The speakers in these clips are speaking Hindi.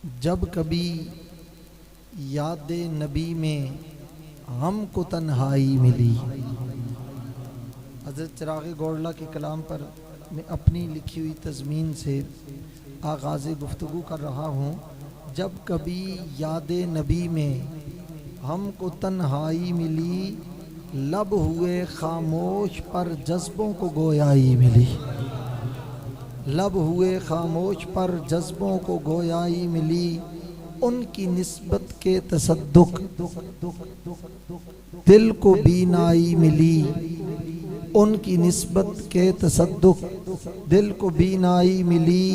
जब कभी याद नबी में हमको तन्हाई मिली। हज़रत चिराग़ गौरला के कलाम पर मैं अपनी लिखी हुई तज़मीन से आगाज़ गुफ्तगू कर रहा हूँ। जब कभी याद नबी में हमको तन्हाई मिली, लब हुए खामोश पर जज्बों को गोयाई मिली। लब हुए खामोश पर जज्बों को गोयाई मिली, उनकी निस्बत के तसद्दुक दिल को बीनाई मिली। उनकी निस्बत के तसद्दुक दिल को बीनाई मिली।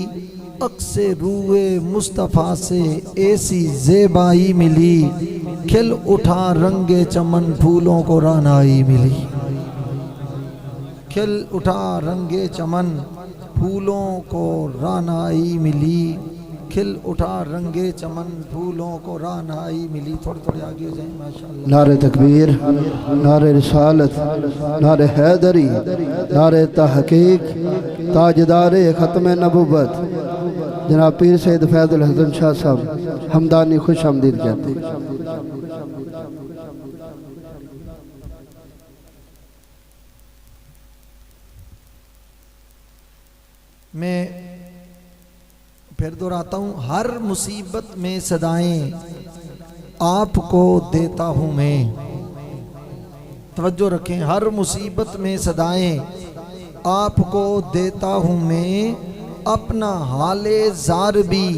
अक्से रूए मुस्तफ़ा से ऐसी ज़ेबाई मिली, खिल उठा रंगे चमन फूलों को रानाई मिली। खिल उठा रंगे चमन फूलों को रानाई मिली। खिल उठा रंगे चमन फूलों को रानाई मिली। थोड़ी थोड़ी आगे हो जाए माशाअल्लाह। नारे तकबीर, नारे रिसालत, नारे हैदरी, नारे तहकीक, ताजदारे ख़त्म नबुव्वत जनाब पीर सैयद फैज़ुल हसन शाह साहब हमदानी खुश आमदीद कहते हैं। मैं फिर दोहराता हूँ, हर मुसीबत में सदाएं आपको देता हूँ मैं। तवज्जो रखें, हर मुसीबत में सदाएं आपको देता हूँ मैं। अपना हाले ज़ार भी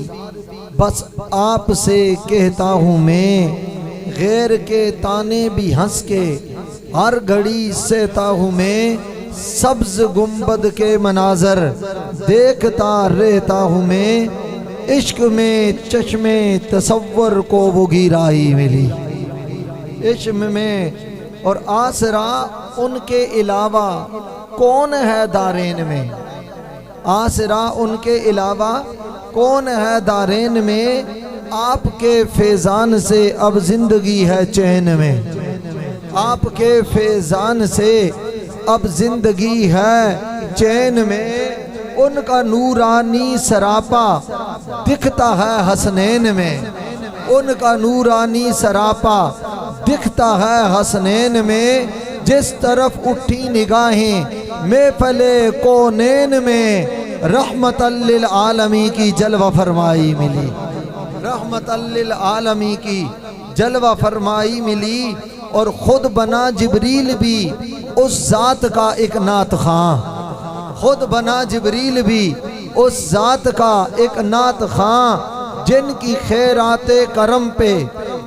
बस आपसे कहता हूँ मैं। गैर के ताने भी हंस के हर घड़ी सहता हूँ मैं। सब्ज़ गुंबद के मनाजर देखता रहता हूँ मैं। इश्क में चश्मे तसव्वुर को वो गिराई मिली। इश्क में और आसरा उनके अलावा कौन है दारेन में। आसरा उनके अलावा कौन है दारेन में। आपके फैज़ान से अब जिंदगी है चैन में। आपके फैज़ान से अब जिंदगी है चैन में। उनका नूरानी सरापा दिखता है हसनैन में। उनका नूरानी सरापा दिखता है हसनैन में। जिस तरफ उठी निगाहें महफ़िले कौनैन में, रहमतल लिल आलमी की जलवा फरमाई मिली। रहमतल लिल आलमी की जलवा फरमाई मिली। और खुद बना जिब्रील भी उस ज़ात का एक नात खां। खुद बना जिब्रील भी उस ज़ात का एक नात खां, जिनकी खैराते करम पे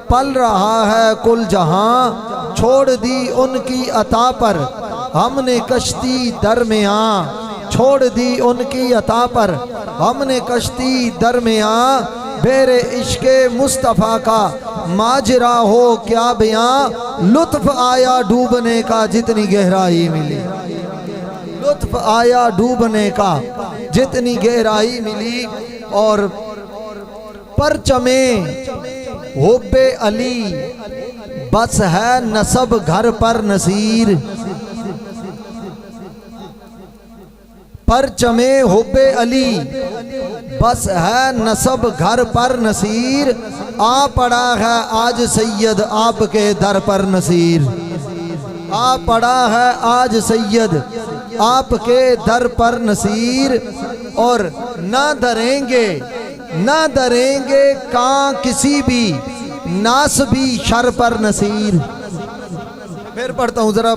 पल रहा है कुल जहां। छोड़ दी उनकी अता पर हमने कश्ती दरमियाँ। छोड़ दी उनकी अता पर हमने कश्ती दरमियाँ। बेरे इश्के मुस्तफ़ा का माजरा हो क्या बयां। लुत्फ आया डूबने का जितनी गहराई मिली। लुत्फ आया डूबने का जितनी गहराई मिली। और परचमे हुब्बे अली बस है नसब घर पर नसीर। परचमे हुब्बे अली बस है नसब घर पर नसीर। आ पड़ा है आज सैयद आपके दर पर नसीर। आ पड़ा है आज सैयद आपके दर पर नसीर। और ना डरेंगे ना डरेंगे कां किसी भी नासबी शर पर नसीर। फिर पढ़ता हूँ, जरा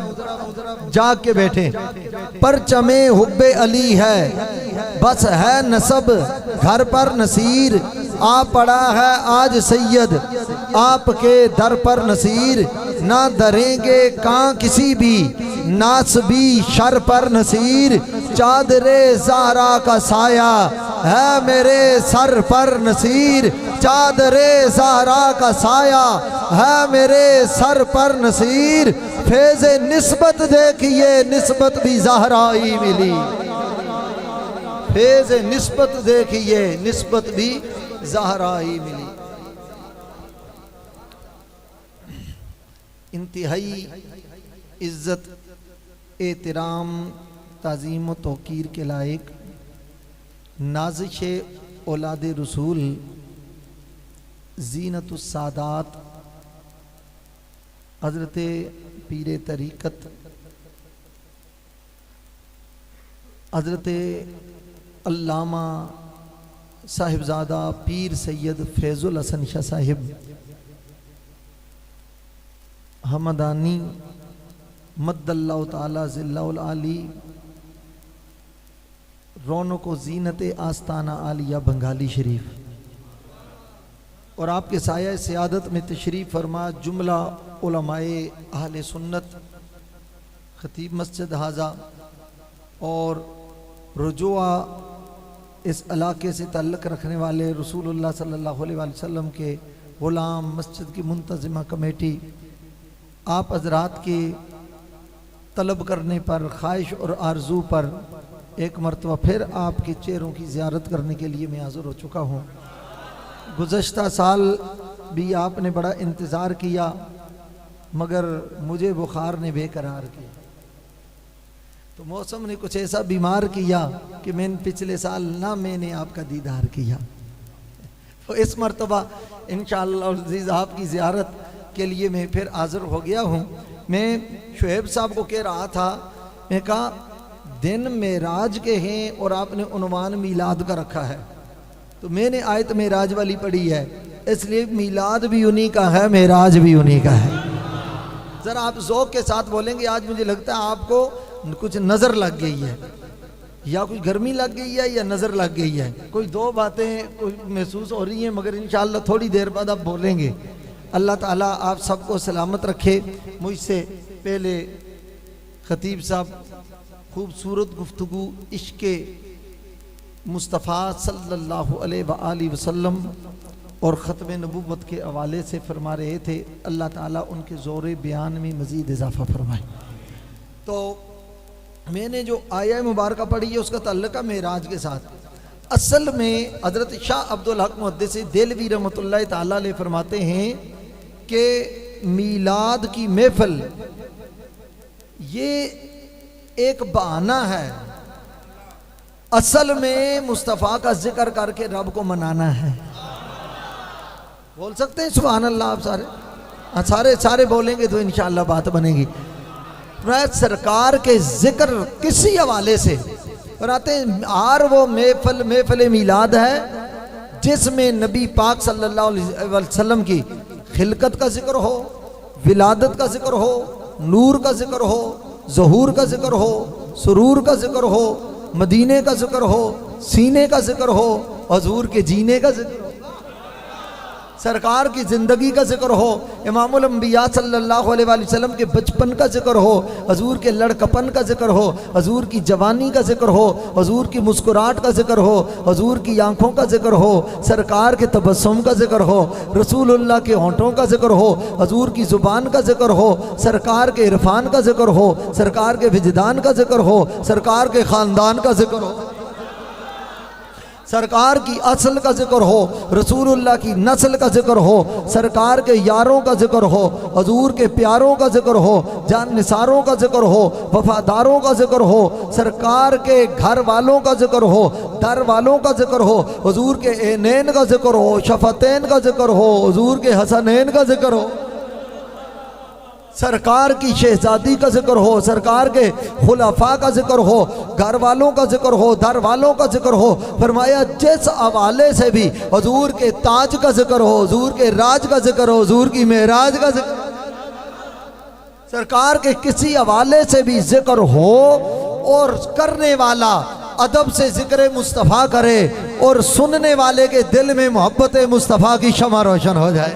जाग के बैठे। परचमे हुब्बे अली है बस है नसब घर पर नसीर। आ पड़ा है आज सैयद आपके दर पर नसीर। ना डरेंगे कां किसी भी नासबी शर पर नसीर। चादरे ज़हरा का साया है मेरे सर पर नसीर। चादरे ज़हरा का साया है मेरे सर पर नसीर। फैज़ निस्बत देखिए निस्बत भी ज़हराई मिली। फैज़ निस्बत देखिए निस्बत भी ज़हराई मिली। इंतहाई इज़्ज़त एहतराम ताज़ीम व तौक़ीर के लायक नाज़िश औलाद रसूल ज़ीनतुस सादात हज़रत पीर तरीक़त हज़रत अल्लामा साहिबजादा पीर सैयद फैज़ुल हसन शाह साहिब हमदानी मद्दल्लाहु ताला ज़िल्लाहुल आली रौनक व ज़ीनत आस्ताना आलिया बंगाली शरीफ और आपके साया सियादत में तशरीफ़ फरमा जुमला उलमाए अहले सुन्नत खतीब मस्जिद हाजा और रुजुआ इस इलाके से ताल्लुक़ रखने वाले रसूलुल्लाह सल्लल्लाहु अलैहि वसल्लम के ग़ुलाम मस्जिद की मुंतज़िमा कमेटी आप हज़रात के तलब करने पर ख्वाहिश और आरजू पर एक मरतबा फिर आपके चेहरों की ज़ियारत करने के लिए मैं हाज़िर हो चुका हूँ। गुज़श्ता साल भी आपने बड़ा इंतज़ार किया मगर मुझे बुखार ने बेकरार किया, तो मौसम ने कुछ ऐसा बीमार किया कि मैंने पिछले साल ना मैंने आपका दीदार किया। तो इस मरतबा इंशाअल्लाह अज़ीज़ आपकी ज़ियारत के लिए मैं फिर हाज़िर हो गया हूँ। मैं शुएब साहब को कह रहा था, मैं कहा दिन मेराज के हैं और आपने उन्वान मीलाद का रखा है, तो मैंने आयत मेराज वाली पढ़ी है, इसलिए मीलाद भी उन्हीं का है, मेराज भी उन्हीं का है। ज़रा आप ज़ौक़ के साथ बोलेंगे। आज मुझे लगता है आपको कुछ नज़र लग गई है, या कुछ गर्मी लग गई है या नज़र लग गई है, कोई दो बातें कोई महसूस हो रही हैं, मगर इंशाअल्लाह थोड़ी देर बाद आप बोलेंगे। अल्लाह ताला आप सबको सलामत रखे। मुझसे पहले खतीब साहब खूबसूरत गुफ्तगू इश्क़ मुस्तफ़ा सल्लल्लाहु अलैहि वसल्लम और ख़त्म नबूवत के हवाले से फरमा रहे थे। अल्लाह ताला उनके ज़ोर बयान में मज़ीद इजाफ़ा फरमाए। तो मैंने जो आया मुबारक पढ़ी है उसका तल्लुक़ मेराज के साथ। असल में हज़रत शाह अब्दुल हक मुहद्दिस देलवी रहमतुल्लाह ताला अलैह फरमाते हैं कि मीलाद की महफिल ये एक बहाना है, असल में मुस्तफ़ा का जिक्र करके रब को मनाना है। बोल सकते हैं सुभान अल्लाह आप सारे? सारे सारे बोलेंगे तो इंशाअल्लाह बात बनेगी। सरकार के जिक्र किसी हवाले से बनाते हैं, आर वो महफिल मीलाद है जिसमें नबी पाक सल्लल्लाहु अलैहि वसल्लम की खिलकत का जिक्र हो, विलादत का जिक्र हो, नूर का जिक्र हो, ज़हूर का जिक्र हो, सुरूर का जिक्र हो, मदीने का जिक्र हो, सीने का जिक्र हो, हजूर के जीने का जिक्र हो, सरकार की ज़िंदगी का जिक्र हो, इमामुल अंबिया सल्लल्लाहु अलैहि वसल्लम के बचपन का जिक्र हो, हजूर के लड़कपन का जिक्र हो, हजूर की जवानी का जिक्र हो, हजूर की मुस्कुराहट का जिक्र हो, हजूर की आंखों का जिक्र हो, सरकार के तबस्सुम का जिक्र हो, रसूलुल्लाह के होंठों का जिक्र हो, हजूर की ज़ुबान का जिक्र हो, सरकार के इरफान का जिक्र हो, सरकार के विजदान का जिक्र हो, सरकार के ख़ानदान का जिक्र हो, सरकार की असल का जिक्र हो, रसूलुल्लाह की नस्ल का जिक्र हो, सरकार के यारों का जिक्र हो, हजूर के प्यारों का जिक्र हो, जान निसारों का जिक्र हो, वफादारों का जिक्र हो, सरकार के घर वालों का जिक्र हो, दर वालों का जिक्र हो, हजूर के ऐनैन का जिक्र हो, शफतैन का जिक्र हो, हजूर के हसनैन का जिक्र हो, सरकार की शहजादी का जिक्र हो, सरकार के खुलाफा का जिक्र हो, घर वालों का जिक्र हो, दर वालों का जिक्र हो। फरमाया जिस हवाले से भी हजूर के ताज का जिक्र हो, हजूर के राज का जिक्र हो, हजूर की मेराज का जिक्र, सरकार के किसी हवाले से भी जिक्र हो और करने वाला अदब से जिक्र मुस्तफ़ा करे और सुनने वाले के दिल में मोहब्बत मुस्तफ़ा की शमा रोशन हो जाए,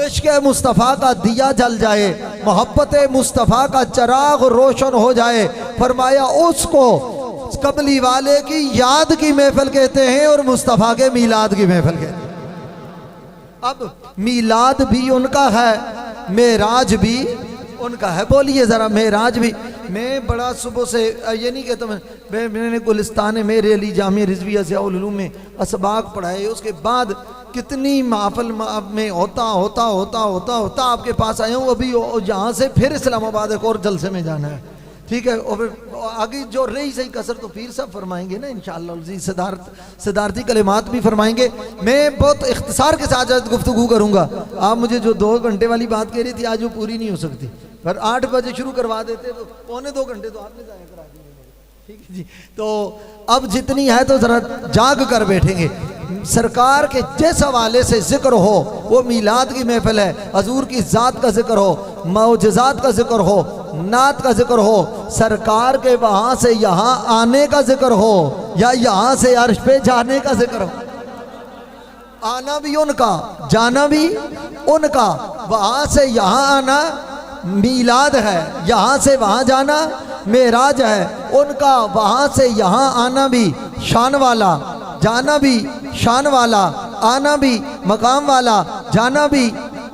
इश्क़ मुस्तफ़ा का दिया जल जाए, मोहब्बत मुस्तफ़ा का चिराग रोशन हो जाए। फरमाया उसको कमली वाले की याद की महफिल कहते हैं और मुस्तफ़ा के मीलाद की महफिल कहते हैं। अब मीलाद भी उनका है, मेराज भी उनका है। बोलिए ज़रा मेराज भी। मैं बड़ा सुबह से ये नहीं कहता, मैंने गुलिस्तान मेरे अली जामिया रिजविया ज़ियाउल उलूम में असबाक पढ़ाए, उसके बाद कितनी महफिल में होता होता होता होता होता आपके पास आया हूँ। अभी यहाँ से फिर इस्लामाबाद एक और जलसे में जाना है, ठीक है। और फिर आगे जो रही सही कसर तो पीर साहब फरमाएंगे ना इंशाअल्लाह, सिद्धार्थी कलिमात भी फरमाएंगे। मैं बहुत इख्तिसार के साथ आज गुफ्तगू करूंगा। आप मुझे जो 2 घंटे वाली बात कह रही थी आज वो पूरी नहीं हो सकती, पर 8 बजे शुरू करवा देते तो 1.25 घंटे तो आपने ज़ाया करा दिए। ठीक है जी, तो अब जितनी है तो जरा जाग कर बैठेंगे। सरकार के जिस हवाले से जिक्र हो वो मीलाद की महफिल है, हजूर की ज़ात का जिक्र हो, मौजज़ात का जिक्र हो, नात का जिक्र हो, सरकार के वहाँ से यहाँ आने का जिक्र हो या यहाँ से अर्श पे जाने का जिक्र हो। आना भी उनका, जाना भी उनका। वहाँ से यहाँ आना मीलाद है, यहाँ से वहाँ जाना मेराज है उनका। वहाँ से यहाँ आना भी शान वाला, जाना भी शान वाला, आना भी मकाम वाला, जाना भी,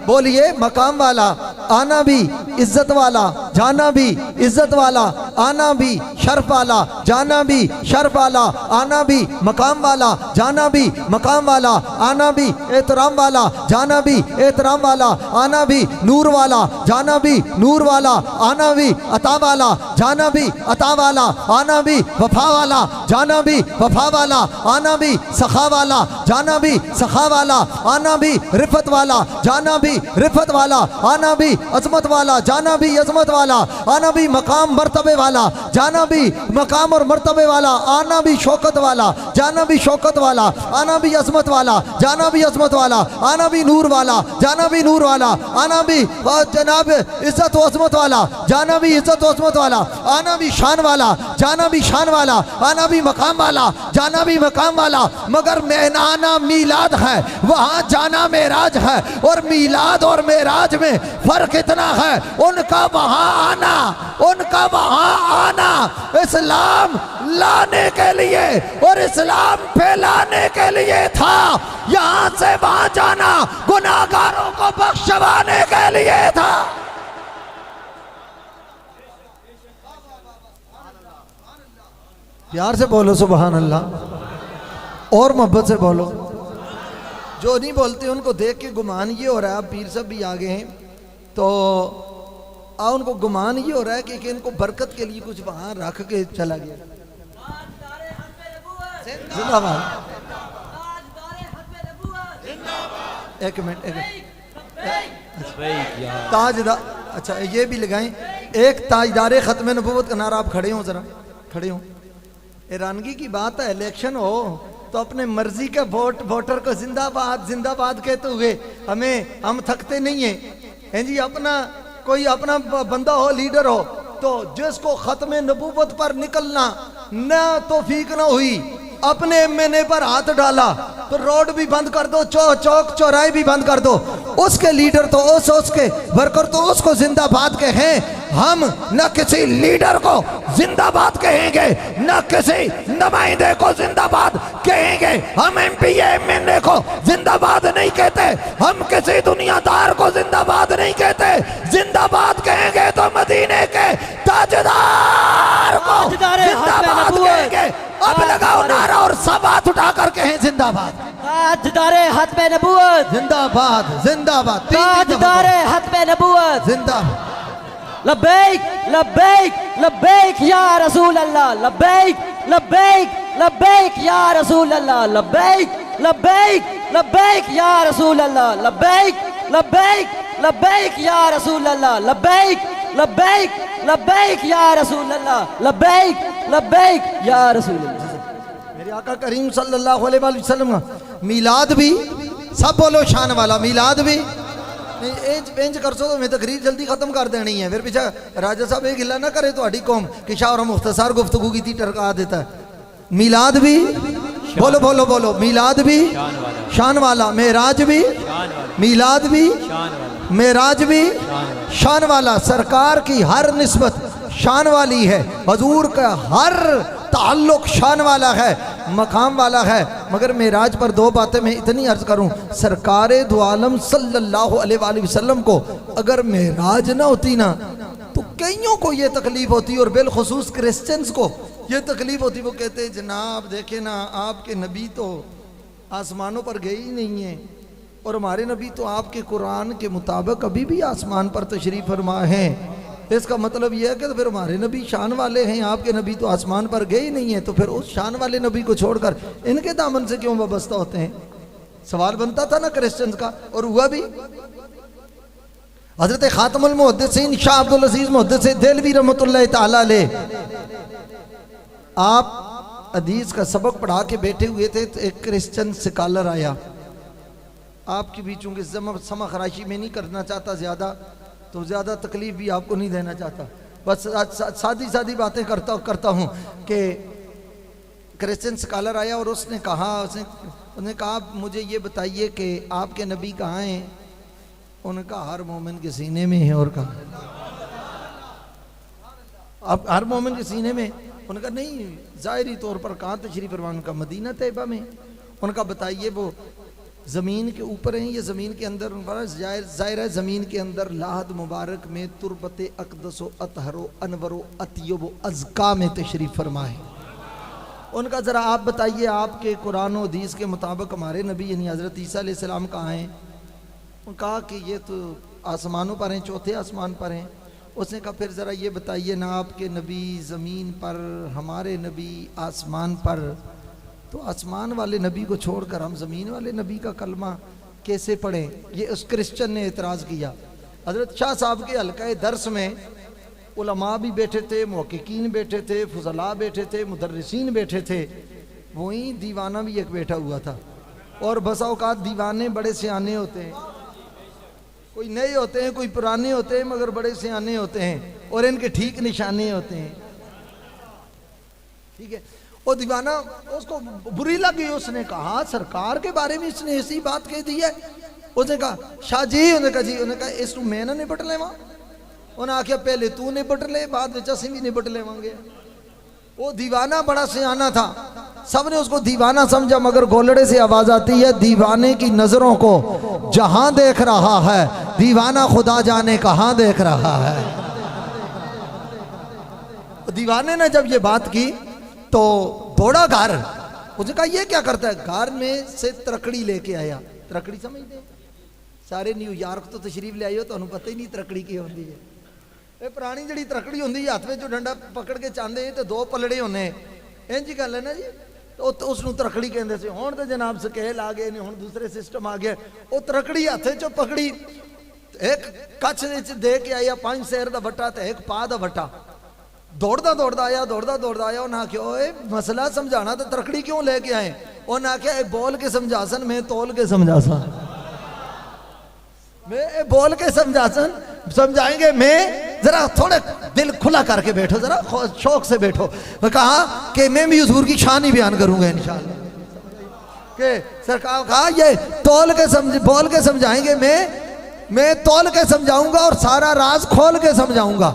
बोलिए, मकाम वाला, आना भी इज्जत वाला, जाना भी इज्जत वाला, आना भी शर्फ वाला, जाना भी शर्फ वाला, आना भी मकाम वाला, जाना भी मकाम वाला, आना भी एहतराम वाला, जाना भी एहतराम वाला, आना भी नूर वाला, जाना भी नूर वाला, आना भी अता वाला, जाना भी अता वाला, आना भी वफा वाला, जाना भी वफा वाला, आना भी सखा वाला, जाना भी सखा वाला, आना भी रिफत वाला, जाना भी रिफत वाला, आना भी अजमत वाला, जाना भी अजमत वाला, आना भी मकाम मर्तबे वाला, जाना भी मकाम और मर्तबे वाला, आना भी शौकत वाला, जाना भी शौकत वाला, आना भी अजमत वाला, जाना भी अजमत वाला, आना भी नूर वाला, जाना भी नूर वाला, आना भी जनाब इज्जत व अजमत वाला, जाना भी इज्जत व अजमत वाला, आना भी शान वाला, जाना भी शान वाला, आना भी मकाम वाला, जाना भी मकाम वाला। मगर मेहनाना मीलाद है, वहाँ जाना मेराज है। और मीलाद और मेराज में फर्क इतना है, उनका वहाँ आना, उनका वहाँ आना इस्लाम लाने के लिए और इस्लाम फैलाने के लिए था। यहाँ से वहाँ जाना गुनाहगारों को बख्शवाने के लिए था। प्यार से बोलो सुभान अल्लाह, और मोहब्बत से बोलो। जो नहीं बोलते उनको देख के गुमान ये हो रहा है, पीर साहब भी आ गए हैं तो उनको गुमान ये हो रहा है कि इनको बरकत के लिए कुछ वहां रख के चला गया। जिंदाबाद। एक मिनट, ताजदार, अच्छा ये भी लगाएं, एक ताजदार खत्म नबूवत का नारा। आप खड़े हो, जरा खड़े हो। हैरानगी की बात है, इलेक्शन हो तो अपने मर्जी का वोटर को जिंदाबाद जिंदाबाद कहते हुए हम थकते नहीं है जी। अपना कोई अपना बंदा हो, लीडर हो, तो जिसको खत्म नबूवत पर निकलना ना तौफीक ना हुई, अपने एमएनए पर हाथ डाला तो रोड भी बंद कर दो, चौक चौराहे भी बंद कर दो। उसके लीडर तो उसके वर्कर तो उसको जिंदाबाद कहें। हम न किसी लीडर को जिंदाबाद कहेंगे, न किसी नुमाइंदे को जिंदाबाद कहेंगे। हम एमपी एमएनए को जिंदाबाद नहीं कहते, हम किसी दुनियादार को जिंदाबाद नहीं कहते। जिंदाबाद कहेंगे तो मदीने के ताजदार को जिंदाबाद कहेंगे। अब लगाओ नारा और सब हाथ उठाकर कहें जिंदाबाद। ताजदारे हत्म नबूवत जिंदाबाद जिंदाबाद। ताजदारे हत्म नबूवत जिंदाबाद। लब्बैक लब्बैक लब्बैक या रसूल अल्लाह, लब्बैक लब्बैक लब्बैक या रसूल अल्लाह, लब्बैक लब्बैक लब्बैक या रसूल अल्लाह, लब्बैक लब्बैक लब्बैक या रसूल अल्लाह, लब्बैक लब्बैक लब्बैक या रसूल अल्लाह, लब्बैक लब्बैक या रसूल अल्लाह। मेरे आका करीम सल्लल्लाहु अलैहि वसल्लम का मीलाद भी, सब बोलो शान वाला मीलाद भी। इंज कर सो तो मैं तकरीर जल्दी खत्म कर देनी है, फिर पीछे राजा साहब एक गिला ना करे तो कौम कि शाह और मुख्तसार गुफ्तगू की थी टरका देता है। मीलाद भी बोलो बोलो बोलो, मीलाद भी शान वाला, मेराज भी मीलाद भी मेराज भी शान वाला। सरकार की हर निस्बत शान वाली है, हजूर का हर ताल्लुक शान वाला है, मकाम वाला है। मगर मेराज पर 2 बातें मैं इतनी अर्ज करूं, सरकार दो आलम सल्लल्लाहु अलैहि वसल्लम को अगर मेराज ना होती ना तो कईयों को ये तकलीफ होती और बिलखुसूस क्रिश्चियंस को ये तकलीफ होती। वो कहते जनाब देखे ना, आपके नबी तो आसमानों पर गए ही नहीं है और हमारे नबी तो आपके कुरान के मुताबिक अभी भी आसमान पर तशरीफ फरमा है। इसका मतलब यह है कि तो फिर हमारे नबी शान वाले हैं, आपके नबी तो आसमान पर गए ही नहीं है, तो फिर उस शान वाले नबी को छोड़कर इनके दामन से क्यों वाबस्ता होते हैं? सवाल बनता था ना क्रिश्चियंस का, और हुआ भी। हजरत खातमुल मुहद्दिसीन शाह अब्दुल अजीज मुहद्दिस देलवी रहमतुल्लाह ताला अलैह, आप हदीस का सबक पढ़ा के बैठे हुए थे, तो एक क्रिश्चियन स्कॉलर आया आपके बीच। चूंकि समा खराशी में नहीं करना चाहता ज़्यादा, तो ज़्यादा तकलीफ भी आपको नहीं देना चाहता, बस सादी सादी बातें करता हूँ कि क्रिश्चियन स्कॉलर आया और उसने कहा मुझे ये बताइए कि आपके नबी कहाँ हैं? उन्होंने कहा हर मोमिन के सीने में है। और कहा आप हर मोमिन के सीने में? उन्होंने कहा नहीं, ज़ाहिरी तौर पर कहाँ तशरीफ़ फरमान का? मदीना तैयबा में। उन्होंने कहा बताइए वो ज़मीन के ऊपर हैं या ज़मीन के अंदर? ज़ाहिर है ज़मीन के अंदर लाहद मुबारक में तुरबत अक़दस अतहरो अनवरो अतियब अज़का में तशरीफ़ फरमाए। उनका ज़रा आप बताइए, आपके कुरान और हदीस के मुताबिक हमारे नबी यानी हज़रत ईसा अलैहिस्सलाम कहाँ हैं? उन्होंने कहा कि ये तो आसमानों पर हैं, चौथे आसमान पर हैं। उसने कहा फिर ज़रा ये बताइए ना, आपके नबी ज़मीन पर, हमारे नबी आसमान पर, तो आसमान वाले नबी को छोड़कर हम ज़मीन वाले नबी का कलमा कैसे पढ़ें? ये उस क्रिश्चियन ने एतराज़ किया। हज़रत शाह साहब के हल्का दर्स में उलमा भी बैठे थे, मुहक्किकीन बैठे थे, फुज़ला बैठे थे, मुदर्रिसीन बैठे थे, वहीं दीवाना भी एक बैठा हुआ था। और बसा औकात दीवाने बड़े सियाने होते हैं, कोई नए होते हैं, कोई पुराने होते हैं, मगर बड़े सियाने होते हैं और इनके ठीक निशाने होते हैं। ठीक है, वो दीवाना, उसको बुरी लगी, उसने कहा सरकार के बारे में इसने ऐसी बात कह दी है। उसने कहा शाह जी, उन्होंने कहा जी, उन्होंने कहा इस मैं ना निपट लेवा। उन्हें आख्या पहले तू निपट ले, बाद में असीं भी निपट लेवांगे। वो दीवाना बड़ा सियाना था, सबने उसको दीवाना समझा, मगर गोलड़े से आवाज आती है दीवाने की नजरों को जहां देख रहा है, दीवाना खुदा जाने कहां देख रहा है। दीवाने ने जब ये बात की तो दौड़ा घर। उसने कहा ये क्या करता है? घर में से तरकड़ी लेके आया। तरकड़ी समझते? सारे न्यूयॉर्क तो तशरीफ ले आए हो, तो पता ही नहीं तरकड़ी की होती है। ये पुरानी जी तरकड़ी होंगी, हाथ में जो डंडा पकड़ के चाहते तो दो पलड़े होने, इंज गल है ना जी। तो उसनों तरकड़ी कहते से। हुण तो जनाब स्केल आ गए ने, हुण दूसरे सिस्टम आ गया। वो तरकड़ी हाथ चो पकड़ी, एक कच्छ दे के आया 5 सेर का वट्टा तो एक पा का वट्टा। दौड़दा दौड़दा आया, उन्हें आख्या ओए मसला समझाना तो तरकड़ी क्यों लेके आए? उन्हें आख्या बोल के समझा सन, मैं तोल के समझा सन। मैं बोल के समझाएंगे, मैं जरा थोड़े दिल खुला करके बैठो, जरा शौक से बैठो। मैं कहा कि मैं भी हुजूर की शान ही बयान करूंगा इंशाअल्लाह। के सरकार कहा ये बोल के समझाएंगे, मैं तोल के समझाऊंगा और सारा राज खोल के समझाऊंगा।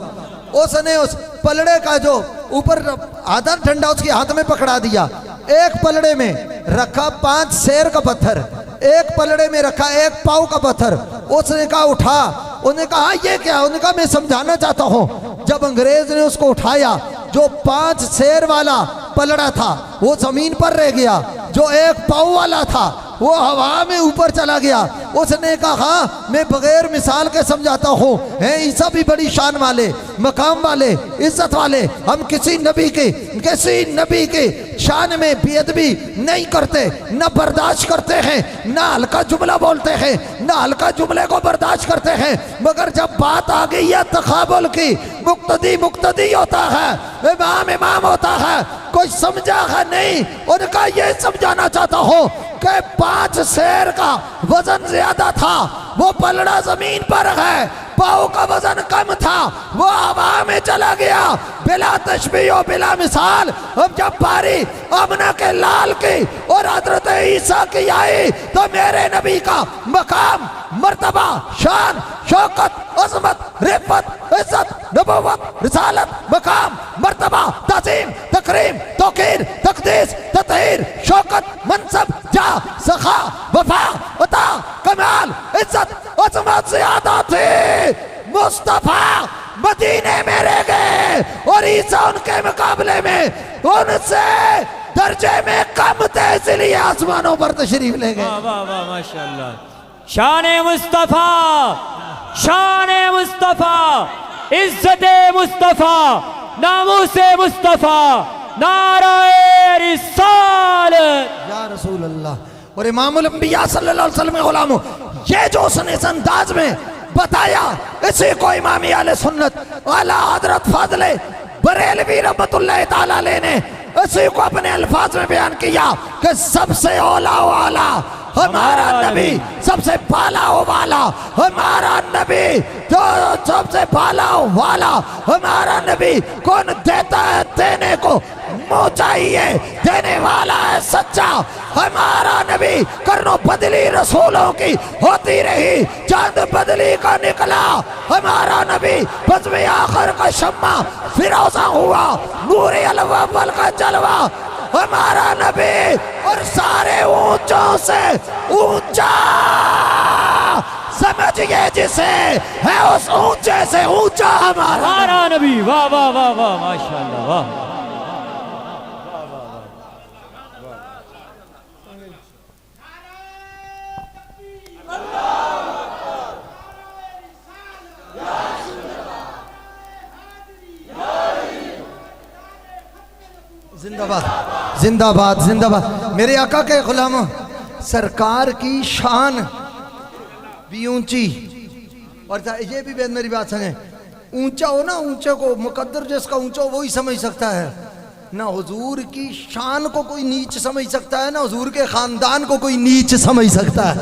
उसने उस पलड़े का जो ऊपर आधा डंडा उसके हाथ में पकड़ा दिया, एक पलड़े में रखा 5 शेर का पत्थर, एक पलड़े में रखा 1 पाव का पत्थर। उसने कहा उठा। उन्होंने कहा ये क्या? उन्होंने कहा मैं समझाना चाहता हूं। जब अंग्रेज ने उसको उठाया, जो 5 शेर वाला पलड़ा था वो जमीन पर रह गया, जो 1 पाव वाला था वो हवा में ऊपर चला गया। उसने कहा हाँ मैं बगैर मिसाल के समझाता हूँ, है ईसा भी बड़ी शान वाले, मकाम वाले, इज्जत वाले। हम किसी नबी के शान में बेअदबी नहीं करते, न बर्दाश्त करते हैं, ना हल्का जुमला बोलते हैं, ना हल्का जुमले को बर्दाश्त करते हैं। मगर जब बात आ गई है तकाबुल की, मुक्तदी होता है, इमाम होता है, कोई समझा है नहीं। उनका ये समझाना चाहता हूँ कि 5 शेर का वजन ज्यादा था, वो पलड़ा जमीन पर है, पाव का वजन कम था, वो हवा में चला गया, बिला तशबीह बिला मिसाल। अब जब बारी अमना के लाल की और हजरत ईसा की आई, तो मेरे नबी का मकाम, मर्तबा, शान, शौकत, अजमत, रिफत, इज्जत, नबुव्वत, रिसालत, मकाम, मर्तबा, ताज़ीम, तकरीम, तौकीर, तकदीस, ततहीर, शौकत, मनसब, जा, सखा, वफा, अता, कमाल, इज्जत, अजमत ज़्यादा थी। मुस्तफा मदीने में रह गए और ईसा उनके मुकाबले में उनसे दर्जे में कम थे, इसलिए आसमानों पर तशरीफ ले गए। वाह वाह वाह माशाअल्लाह। शान मुस्तफा, शान मुस्तफा, इज्जत मुस्तफा, नामूसे मुस्तफा, नाराए रिसालत। या रसूल अल्लाह और इमामुल अंबिया सल्लल्लाहु अलैहि वसल्लम के गुलामों, ये जो उसने इस अंदाज में बताया, इसी को इमाम आले सुन्नत आला हजरत फाज़िले बरेलवी रहमतुल्लाह ताला अलैह ने इसी को अपने अल्फाज में बयान किया कि सबसे औला वाला हमारा नबी, सबसे पाला वाला हमारा नबी, जो सबसे पाला वाला हमारा नबी। कौन देता है देने को मुँह चाहिए, देने वाला है सच्चा हमारा नबी। करनो बदली रसूलों की होती रही, चांद बदली का निकला हमारा नबी। बस में आखिर का शम्मा फिरोजा हुआ, नूरे अलवल का जलवा हमारा नबी। और सारे ऊंचों से ऊंचा समझिए जिसे है, उस ऊंचे से ऊंचा हमारा नबी। वाह वाह वाह वाह, माशाअल्लाह, वाह। जिंदाबाद जिंदाबाद जिंदाबाद। मेरे आका के गुलामों, सरकार की शान भी ऊंची, और ये भी मेरी बात सुने, ऊंचा हो ना, ऊंचे को मुकद्दर जिसका ऊंचा हो वही समझ सकता है। ना हुजूर की शान को कोई नीच समझ सकता है, ना हुजूर के खानदान को कोई नीच समझ सकता है।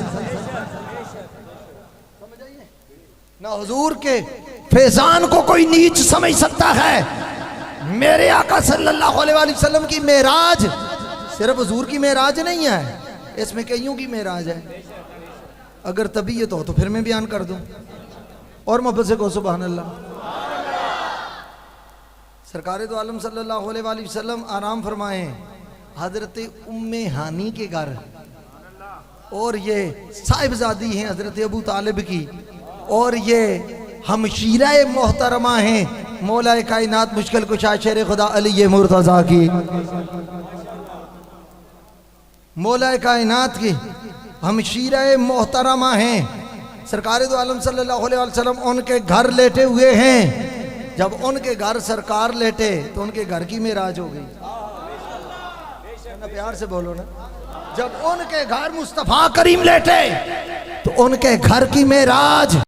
ना हुजूर के फैजान को कोई नीच समझ सकता है। मेरे आका सल्लल्लाहु अलैहि वसल्लम की मेराज सिर्फ हुजूर की मेराज नहीं है, इसमें कईयों की मेराज है। अगर तबीयत हो तो फिर मैं बयान कर दूं, और मोहब्बत से कहो सुभान अल्लाह। सरकार दो आलम सल्लल्लाहु अलैहि वसल्लम आराम फरमाए हजरत उम्मे हानी के घर, और ये साहिबजादी हैं हजरत अबू तालिब की, और ये हमशीरा मोहतरमा हैं मौला कायनात मुश्किल कुशा शेर खुदा अली मुर्तजा की, मौला कायनात की हमशीरा मोहतरमा हैं। सरकार दो आलम सल्लल्लाहु अलैहि वसल्लम उनके घर लेटे हुए हैं। जब उनके घर सरकार लेटे तो उनके घर की मेराज हो गई। ना प्यार से बोलो ना। जब उनके घर मुस्तफा करीम लेटे तो उनके घर की मेराज